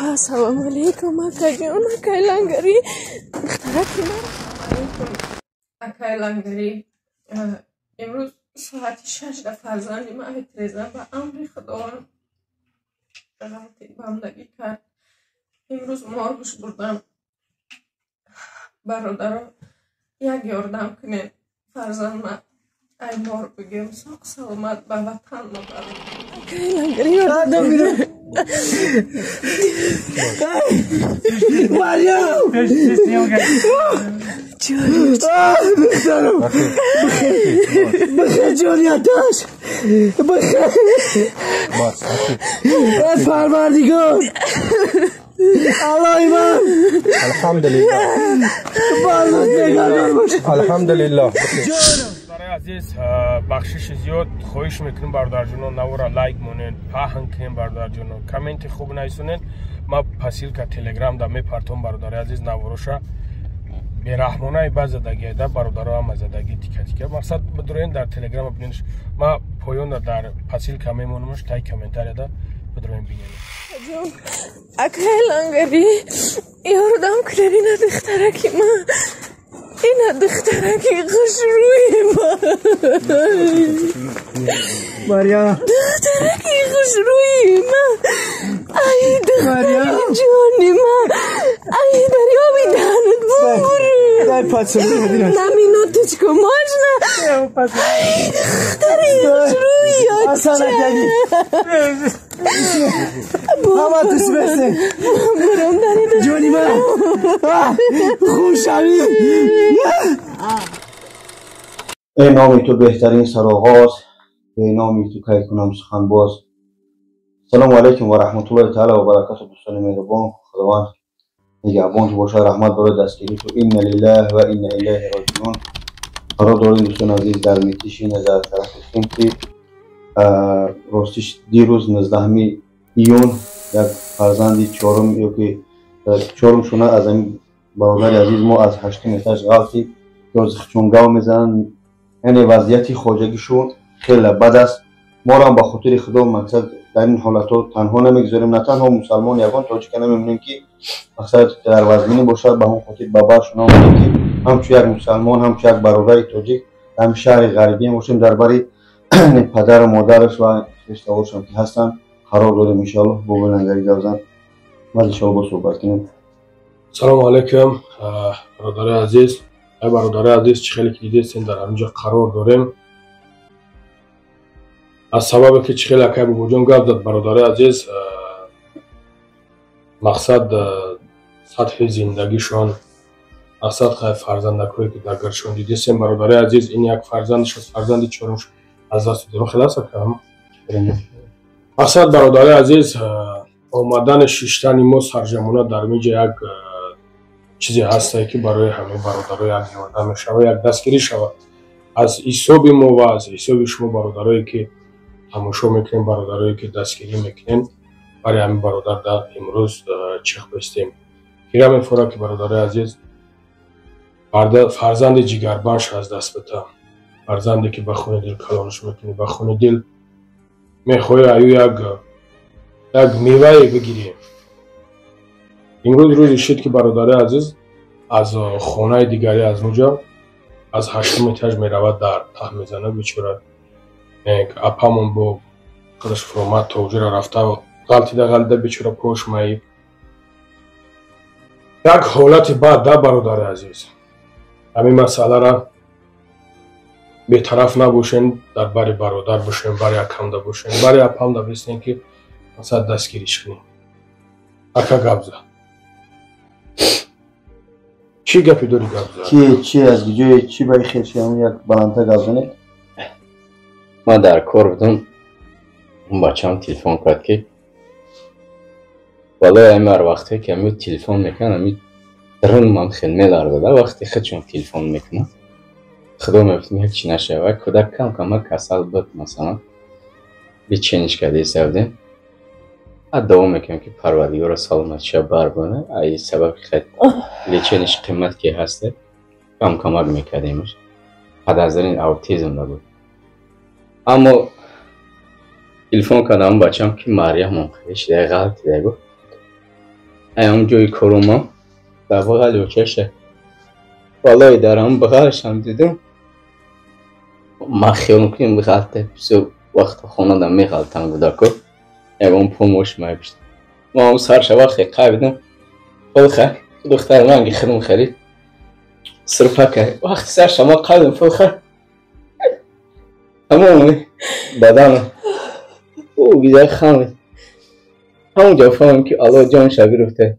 السلام علیکم اکا جان اکای لنگری دخترکی من اکای لنگری امروز ساعت 6 فرزندی من اعتراضم به امر خداوند غلطی بندگی کرد. امروز مارگوش بردم برادرها یک یاردم کنین فرزند من ای مار بگیم ساق سلامت به وطن مبارک. اکای لنگری یاردم میرم مریم جانی بخیرم بخیر جانی اتاش بخیر ای پروردگار الله من الحمدلله بالات نگهدار باش الحمدلله. عزیز بخشش زیاد خواهش میکنم برادر جونو نورا لایک مونین پاهن کنین برادر جونو کامنت خوب نیسونین ما پسیل که تلگرام دا میپرتون برادر عزیز نوروشا بیرحمانه باز زدگی دا برادرها هم زدگی تیکه تیکه مقصد بدرین در تلگرام ببینش ما پایون در پسیل که میمونمش تای کامنتاری دا بدرین بینیم جون اکای لنگری یاردم کنین دخترکی من اینا دخترکی خوشروی ما مریم دخترکی خوشروی ما ای دخترکی جانی ما ای دریابی دهنت بموری دای پاتسونی هدین هست نمینو تچکو ماجنا ای دختری خوشروی یا اصلا نکنی همه تس برسه برام داری جانی من خوشمی ای نامی تو بهترین سرآغاز به نامی تو کی کنم سخن باز. سلام علیکم و رحمت الله تعالی و برکاته. دوستان مهربان خداوند نگهبان تو باشه رحمت داره دستگیری تو این لله و این الیه راجعون. قرار داریم دوستان عزیز در میتیشین از طرف خیمتی راستش دیروز 19 ایون یک فرزندی چهارم یا که چهارم شونه از این برادر عزیز ما از 8 ایتاژ غلطی چون گاو میزنن. یعنی وضعیتی خواجگیشون خیلی بد است. ما را به خاطر خدا مقصد در این حالت تنها نمیگذاریم، نه تنها مسلمان یگان تاجیک نمیمونیم که مقصد در وزمینی باشد به همون خاطر باباشون هم که همچون یک مسلمان همچون یک برادر تاجیک هم شهر غریبی هم باشیم درباره پدر و مادرش و خیشتواش هم که هستن قرار داریم انشاءالله با لنگری گوزن باز انشاءالله با صحبت کنیم. سلام علیکم برادر عزیز ای برادر عزیز چه خیلی که دیدین در همینجا قرار داریم از سبب که چه خیلی که بوجون گفت داد برادر عزیز مقصد سطح زندگیشان مقصد خیلی فرزندکوی که در گرشون دیدین برادر عزیز این یک فرزندش از فرزندی چهارمش از دست دادن خلاص کردم. مقصد برادر عزیز آمدن شیشتن ما سرجمونه در میجه یک چیزی هسته که برای همه برادرها یک یاردم شود یک دستگیری شود از حساب ما و از حساب شما برادرایی که تماشا میکنیم برادرایی که دستگیری میکنین برای همین برادر در امروز چخ بستیم. گیرم فورا که برادر عزیز فرزند جگربانش از دست بده، فرزندی که به خون دل کلانش میکنی به خون دل میخوای ایو یک میوه بگیریم. امروز روزی شد که برادر عزیز از خانه دیگری از اونجا از 8 ایتاژ میرود در ته میزنه بیچاره اپامون با خودش فرامت توجه را رفته و غلطی در غلطه بیچاره پوش مایی یک حالت بد در برادر عزیز. همین مسئله را بی‌طرف نباشین در باری برادر باشین باری اکم دا باشین باری اپام دا بستین که مثلا دستگیریش کنیم. اکا گبزه چی گپی داری گبزه؟ چی از گیجوی چی برای خیلی همون یک بلنده گبزنه؟ ما در کار بودم اون بچه هم تلفن کرد که بالا همه هر وقتی که همی تلفن میکنم همی درون من خیلی میلرده در وقتی خودشون تلفن میکنم خدا میفتیم یک چی نشه کودک کم کم کسل بود مثلا بیچینش کرده سودیم دوام میکنم که پروردگار سلامت شب بربانه ای سبب خیلی لیچینش قیمت که هسته کم کمک میکردیمش حد از این اوتیزم نبود. اما تلفن کردم بچم که مریم منقیش دیگه غلط دیگه گفت ایام جوی کروما در بغل اوکشه بالای درم بغلش هم دیدم ما خیال میکنیم بغلته بسو وقت خونه دم میغلطم گداکو ایام پوموش میبشت ما هم سر شبا خیقه بیدم فلخه دختر منگی خدم خرید سرپکه وقتی سر شما قدم فلخه همون بدانم او بیدای خانه همونجا فهمم که الله جان شبی رفته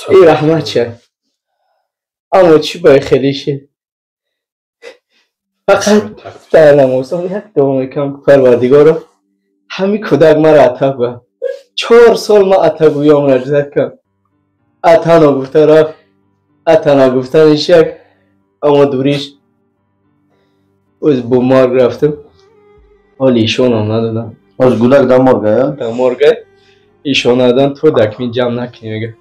ای رحمت شه اما چی باید خیلیشه فقط در نموزم یک دوم کم که پروردگارم همین کودک مرا عطا بود 4 سال ما عطا گویام نجزت کم عطا نگفته رفت عطا نگفته نشک اما دوریش از بومار رفتم حال ایشون هم ندادم از گودک در مرگه در مرگه ایشون ندادن تو دکمی جمع نکنی میگه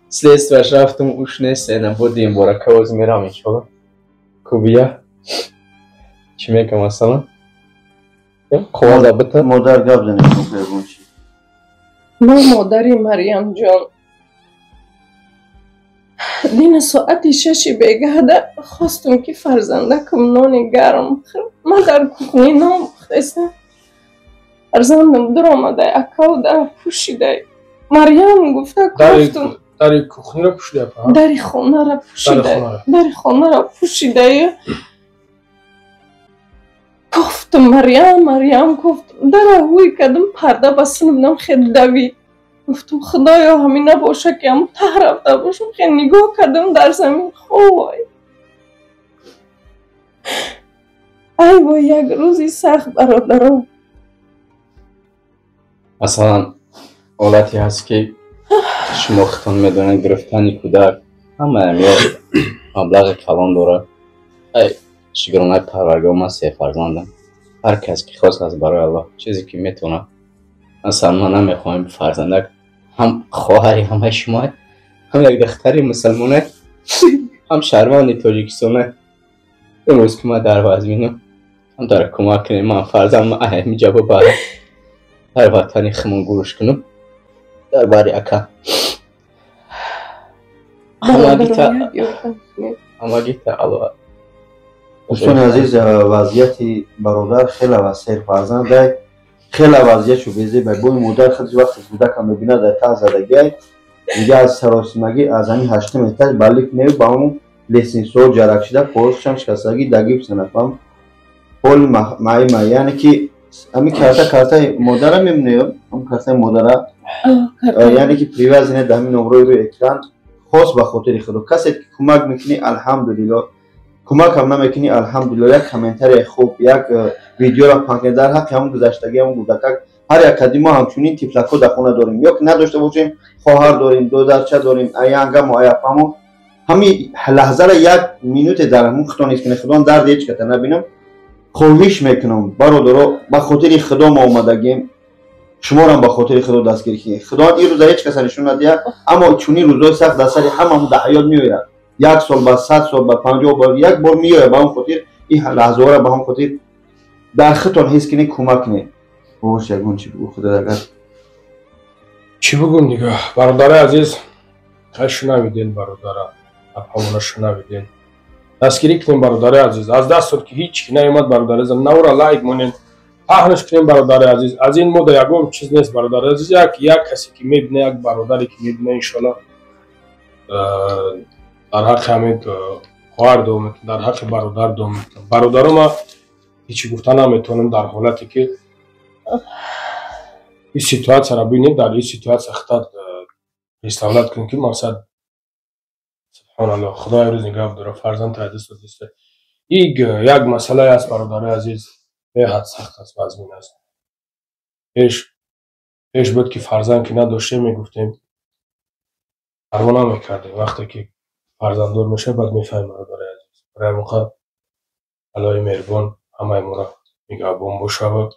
سلیست وش رفتم اوش نیست اینم بودیم بارا کواز میرم اینشالا کوبیه چی میگم مثلا خواه بتا مادر گب زنید کنه چی ما مادری مریم جان دین ساعت 6 بگهده خواستم که فرزندکم نان گرم بخورم ما در کوکنی نان بخواستم فرزندم در آمده اکاو در پوشیده مریم گفته گفتم در کوکنی را پوشیده در خانه را پوشیده در خانه را پوشیده گفتم مریم گفت در هوی کدم پرده بستم بدم خیلی دوید گفتم خدایا همین نباشه که هم ته رفته باشم خیلی نگاه کردم در زمین خوای ای با یک روزی سخت برادرم مثلا حالتی هست که شما خودتان میدونن گرفتن کودک همه میاد مبلغ کلان داره ای شکرانه پروردگار من 3 فرزندم هر کس که خواست از برای الله چیزی که میتونه مثلا ما نمیخوایم فرزندک هم خواهری همه شما هم یک دختری مسلمانه هم شهروند تاجیکستانه امروز که ما در وزمینم هم داره کمک کنیم من فرزند ما اهمی جواب باره هر وطنی خمون گروش کنم در باری اکا همه گیتا الله دوستان عزیز وضعیت برادر خیلی وسیع فرزند ده خیلی وضعیتشو بیزه به بوی مادر خیلی وقت کودک هم میبینه در تا زدگی دیگه از سراسیمگی از همین 8 ایتاژ بلیک نیو با اون لیسنسور جرک شده پوستش هم شکستگی دگیب سنفم پول معی یعنی که همین کارت مادر هم میبینه هم کارت مادر یعنی که پریواز اینه در همین نمره روی اکران خاص به خاطر خود کسی که کمک میکنی الحمدلله کمک هم نمیکنی الحمدلله یک کامنتر خوب یک ویدیو را پاک در حق همون گذشتگی همون گودکک هر یک قدیم همچنین تیفلکو در خونه داریم یا که نداشته باشیم خواهر داریم دودرچه داریم ایانگم و ایافامو همین لحظه را 1 مینوت در همون خدا نیست کنه خدا درد هیچ کته نبینم خواهش میکنم برادرها به خاطر خدا ما اومدگیم شما را به خاطر خدا دستگیری کنید خدا این روزا هیچ کس نشون نده اما چونی روزای سخت در سر هممون در حیات میآید 1 سال بعد 100 سال بعد 50 بار یک بار میآید به اون خاطر این لحظه را به هم خاطر در خودتون حس کنید کمک کنید باش یگون چی بگو خدا اگر چی بگم دیگه برادر عزیز شنویدین برادر اپامون شنویدین دستگیری کنیم برادر عزیز از دست شد که هیچ کی نیومد برادر عزیز نورا لایک مونین پخنش کنیم برادر عزیز از این مود یگم چیز نیست برادر عزیز یک کسی که میبینه یک برادری که میبینه انشالله در حق همین خواهر دوم میکنم در حق برادر دوم میکنم برادرم ما هیچی گفتن نمیتونم در حالتی که این سیتواسیون را ببینید در این سیتواسیون خطر استفاده کنیم که مقصد سبحان الله خدای روز نگاه داره فرزند تعدیس و دیسته یک مسئله است برادر عزیز به حد سخت است مضمون است پیش بود که فرزند که نداشته میگفتیم پروا نمیکردیم وقتی که فرزند دور میشه بعد میفهمیم برادر عزیز برای موقع الله مهربان همه ما را نگهبان باشه و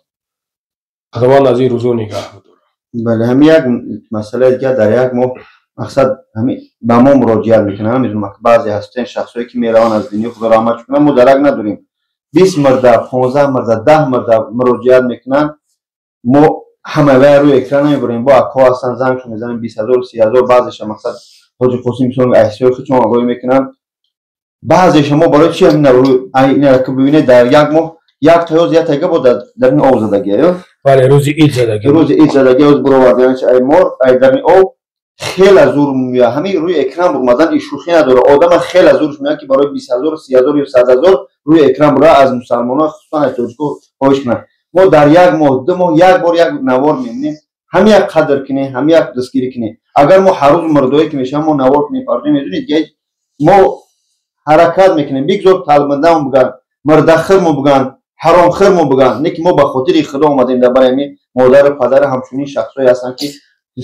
خداوند از این روزا نگه بداره بله همین یک مسئله دیگه در یک ماه مقصد همین به ما مراجعه میکنن میدونم که بعضی هستن شخصایی که میروان از دنیا خدا رحمت کنه ما درک نداریم 20 مرده 15 مرده 10 مرده مراجعه میکنن ما همه وای روی اکران نمیبریم با اکا هستن زنگشون میزنن 20,000 30,000 بعضش مقصد حاج قاسم میسون احسای خودشون آگاهی میکنن بعضش ما برای چی همین روی این که ببینه در یک ماه یک تایوز یا تگه بود در این آب زدگی بله روزی عید زدگی روز عید زدگی از برو وردیانش ای مار ای در این آب خیلی از زور میاد همین روی اکران برمدن این شوخی نداره آدم خیلی از زورش میاد که برای 20,000 30,000 یا 100,000 روی اکران برای از مسلمان‌ها خصوصا از تاجیک‌ها خواهش کنن ما در یک ماه دو ماه یک بار یک نوار میبینیم همین یک قدر کنه همین یک دستگیری کنه اگر ما هر روز مردایی که میشم ما نوار کنیم پارتی میدونید ما حرکت میکنیم بگذار طالباندام بگن مردخر مو بگن حرام خیر مو بگن نه که ما به خاطر خدا اومدیم در برای مادر پدر همچنین شخصایی هستن که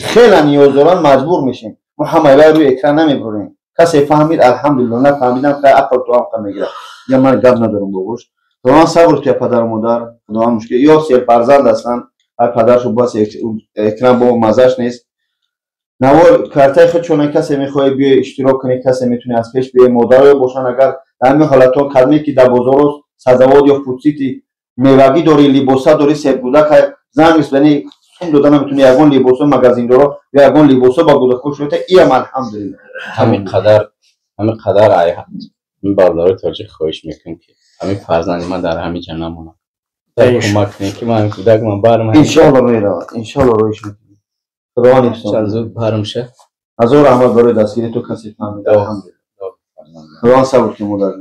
خیلی نیاز دارن مجبور میشیم ما همه روی اکران نمیبریم کسی فهمید الحمدلله نه فهمیدم که عقل تو هم میگیره یا من گپ ندارم بگوش تو صبر تو پدر مادر خدا مشکل یا سر فرزند هستن پدرشو باز اکران با مزهش نیست نوار کارتای خود چون کسی میخواد بیای اشتراک کنه کسی میتونه از پیش بیای مادر باشن اگر در همین حالتها کدمی که در بازار سزاواد یا فوتسیتی میوگی داری لباسا داری سرگودک زن میسلنی سون دادن میتونه یگان لباسا مغازین داره یا یگان لباسا با گوده خوش شده ای الحمدلله همین قدر ای این باردار تاجیک خواهش میکنم که همین فرزند من در همین جا نمونه کمک کنه که من کودک من برم ان شاء الله میرود ان شاء الله رویش میکنه خدا چند زود برم شه از رحمت برای دستگیری تو کسی فهمید الحمدلله خدا صبر که مادر